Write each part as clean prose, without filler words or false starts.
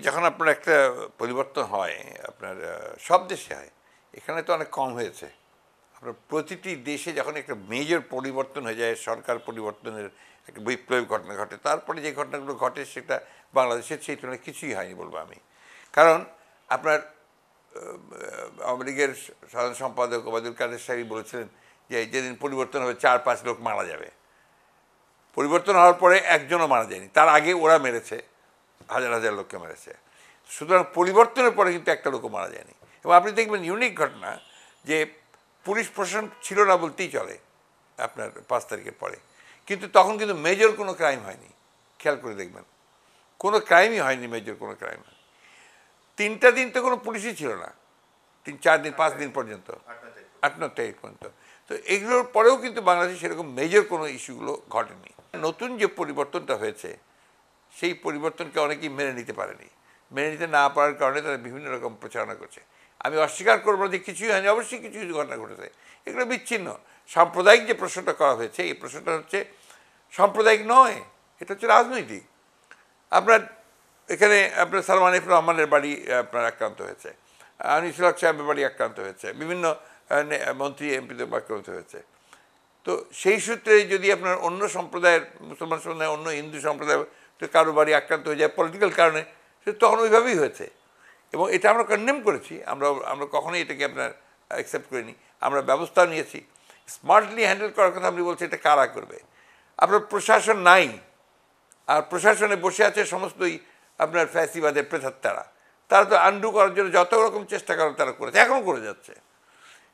যখন আপনার একটা পরিবর্তন হয় আপনার সব দেশে হয়, এখানে তো অনেক কম হয়েছে। আপনার প্রতিটি দেশে যখন একটা মেজর পরিবর্তন হয়ে যায়, সরকার পরিবর্তনের একটা বিপ্লবী ঘটনা ঘটে, তারপরে যে ঘটনাগুলো ঘটে সেটা বাংলাদেশের সেই তুলনায় কিছুই হয়নি বলবো আমি। কারণ আপনার আওয়ামী লীগের সাধারণ সম্পাদক ওবায়দুল কাদের সাহেব বলেছিলেন যে যেদিন পরিবর্তন হবে 4-5 লোক মারা যাবে। পরিবর্তন হওয়ার পরে একজনও মারা যায়নি, তার আগে ওরা মেরেছে, হাজার হাজার লোককে মেরেছে। সুতরাং পরিবর্তনের পরে কিন্তু একটা লোকও মারা যায়নি। এবং আপনি দেখবেন ইউনিক ঘটনা যে পুলিশ প্রশাসন ছিল না বলতেই চলে আপনার 5 তারিখের পরে, কিন্তু তখন কিন্তু মেজর কোনো ক্রাইম হয়নি। খেয়াল করে দেখবেন কোনো ক্রাইমই হয়নি, মেজর কোনো ক্রাইম হয়নি। 3টা দিন তো কোনো পুলিশই ছিল না, 3-4 দিন 5 দিন পর্যন্ত, 8-9 তারিখ পর্যন্ত। তো এগুলোর পরেও কিন্তু বাংলাদেশে সেরকম মেজর কোনো ইস্যুগুলো ঘটেনি। নতুন যে পরিবর্তনটা হয়েছে সেই পরিবর্তনকে অনেকেই মেনে নিতে পারেনি। মেনে নিতে না পারার কারণে তারা বিভিন্ন রকম প্রচারণা করছে। আমি অস্বীকার করবো যে কিছুই হয়নি, অবশ্যই কিছু কিছু ঘটনা ঘটেছে, এগুলো বিচ্ছিন্ন। সাম্প্রদায়িক যে প্রশ্নটা করা হয়েছে, এই প্রশ্নটা হচ্ছে সাম্প্রদায়িক নয়, এটা হচ্ছে রাজনৈতিক। আপনার এখানে আপনার সালমান এফ রহমানের বাড়ি আপনার আক্রান্ত হয়েছে, আনিসুল হক সাহেবের বাড়ি আক্রান্ত হয়েছে, বিভিন্ন মন্ত্রী এমপিদের আক্রান্ত হয়েছে। তো সেই সূত্রে যদি আপনার অন্য সম্প্রদায়ের, মুসলমান সম্প্রদায়, অন্য হিন্দু সম্প্রদায় কারো বাড়ি আক্রান্ত হয়ে যায় পলিটিক্যাল কারণে, সে তখন ওইভাবেই হয়েছে। এবং এটা আমরা কন্ডেম করেছি, আমরা কখনোই এটাকে আপনার অ্যাকসেপ্ট করিনি। আমরা ব্যবস্থা নিয়েছি, স্মার্টলি হ্যান্ডেল করার কথা আপনি বলছেন, এটা কারা করবে? আপনার প্রশাসন নাই, আর প্রশাসনে বসে আছে সমস্তই আপনার ফ্যাসিবাদের প্রেতাত্মারা। তারা তো আন্ডু করার জন্য যত রকম চেষ্টা করার তারা করেছে, এখনও করে যাচ্ছে।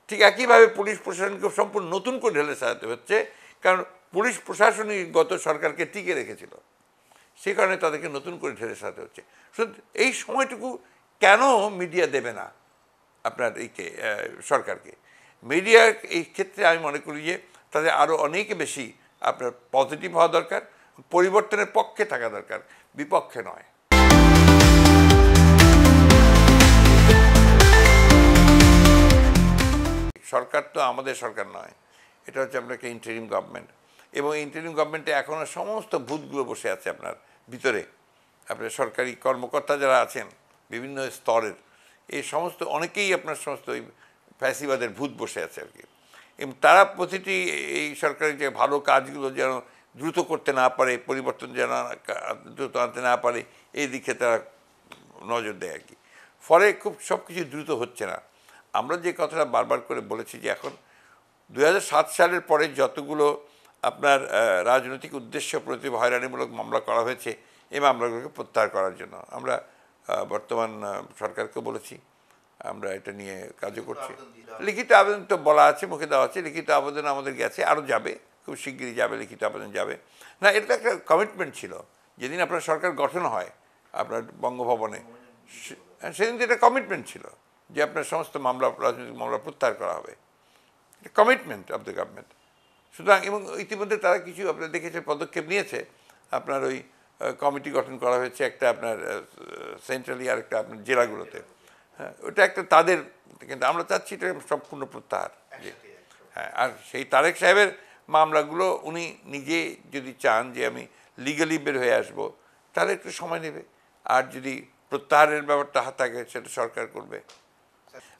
ঠিক একইভাবে পুলিশ প্রশাসনকে সম্পূর্ণ নতুন করে ঢেলে সাজাতে হচ্ছে, কারণ পুলিশ প্রশাসনই গত সরকারকে টিকে রেখেছিল, সেই কারণে তাদেরকে নতুন করে ঢেলে সাজাতে হচ্ছে। এই সময়টুকু কেন মিডিয়া দেবে না আপনার এইকে সরকারকে? মিডিয়া এই ক্ষেত্রে আমি মনে করি যে তাদের আরও অনেক বেশি আপনার পজিটিভ হওয়া দরকার, পরিবর্তনের পক্ষে থাকা দরকার, বিপক্ষে নয়। সরকার তো আমাদের সরকার নয়, এটা হচ্ছে আপনার একটা ইন্টারিম গভর্নমেন্ট। এবং ইন্টারিম গভর্নমেন্টে এখনও সমস্ত ভূতগুলো বসে আছে আপনার ভিতরে। আপনার সরকারি কর্মকর্তা যারা আছেন বিভিন্ন স্তরের, এই সমস্ত অনেকেই আপনার সমস্ত ওই ফ্যাসিবাদের ভূত বসে আছে আর কি। এবং তারা প্রতিটি এই সরকারের যে ভালো কাজগুলো যেন দ্রুত করতে না পারে, পরিবর্তন যেন দ্রুত আনতে না পারে, এই দিকে তারা নজর দেয় আর কি। ফলে খুব সব কিছু দ্রুত হচ্ছে না। আমরা যে কথাটা বারবার করে বলেছি যে এখন 2007 সালের পরে যতগুলো আপনার রাজনৈতিক উদ্দেশ্য প্রতি হয়রানিমূলক মামলা করা হয়েছে, এই মামলাগুলোকে প্রত্যাহার করার জন্য আমরা বর্তমান সরকারকে বলেছি, আমরা এটা নিয়ে কাজও করছি। লিখিত আবেদন তো বলা আছে, মুখে দেওয়া আছে, লিখিত আবেদন আমাদের গেছে, আরও যাবে, খুব শিগগিরই যাবে, লিখিত আবেদন যাবে। না, এটা তো একটা কমিটমেন্ট ছিল, যেদিন আপনার সরকার গঠন হয় আপনার বঙ্গভবনে, সেদিন তো এটা কমিটমেন্ট ছিল যে আপনার সমস্ত মামলা, রাজনৈতিক মামলা প্রত্যাহার করা হবে। এটা কমিটমেন্ট অফ দ্য গভর্নমেন্ট। সুতরাং এবং ইতিমধ্যে তারা কিছু আপনার দেখেছে পদক্ষেপ নিয়েছে। আপনার ওই কমিটি গঠন করা হয়েছে একটা আপনার সেন্ট্রালি, আর একটা আপনার জেলাগুলোতে। হ্যাঁ, ওটা একটা তাদের, কিন্তু আমরা চাচ্ছি এটা সম্পূর্ণ প্রত্যাহার। হ্যাঁ, আর সেই তারেক সাহেবের মামলাগুলো উনি নিজে যদি চান যে আমি লিগালি বের হয়ে আসবো, তাহলে একটু সময় নেবে। আর যদি প্রত্যাহারের ব্যাপারটা হাত থাকে, সেটা সরকার করবে।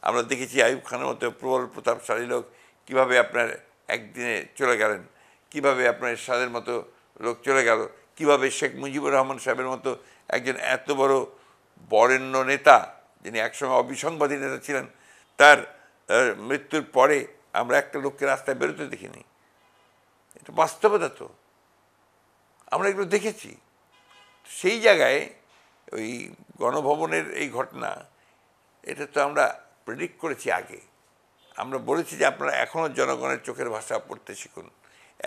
আমরা দেখেছি আইয়ুব খানের মতো প্রবল প্রতাপশালী লোক কীভাবে আপনার একদিনে চলে গেলেন, কীভাবে আপনার এরশাদের মতো লোক চলে গেল, কীভাবে শেখ মুজিবুর রহমান সাহেবের মতো একজন এত বড় বরেণ্য নেতা, যিনি একসময় অবিসংবাদী নেতা ছিলেন, তার মৃত্যুর পরে আমরা একটা লোককে রাস্তায় বেরোতে দেখিনি। এটা বাস্তবতা তো, আমরা এগুলো দেখেছি। সেই জায়গায় ওই গণভবনের এই ঘটনা, এটা তো আমরা প্রেডিক্ট করেছি আগে। আমরা বলেছি যে আপনারা এখনও জনগণের চোখের ভাষা পড়তে শিখুন,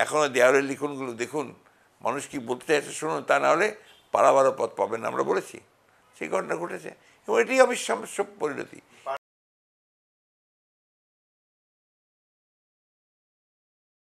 এখনও দেয়ালের লিখনগুলো দেখুন, মানুষ কি বলতে চাইছে শুনুন, তা না হলে পারাবারও পথ পাবেন, আমরা বলেছি। সেই ঘটনা ঘটেছে এবং এটাই অবিশ্বাস্য পরিণতি।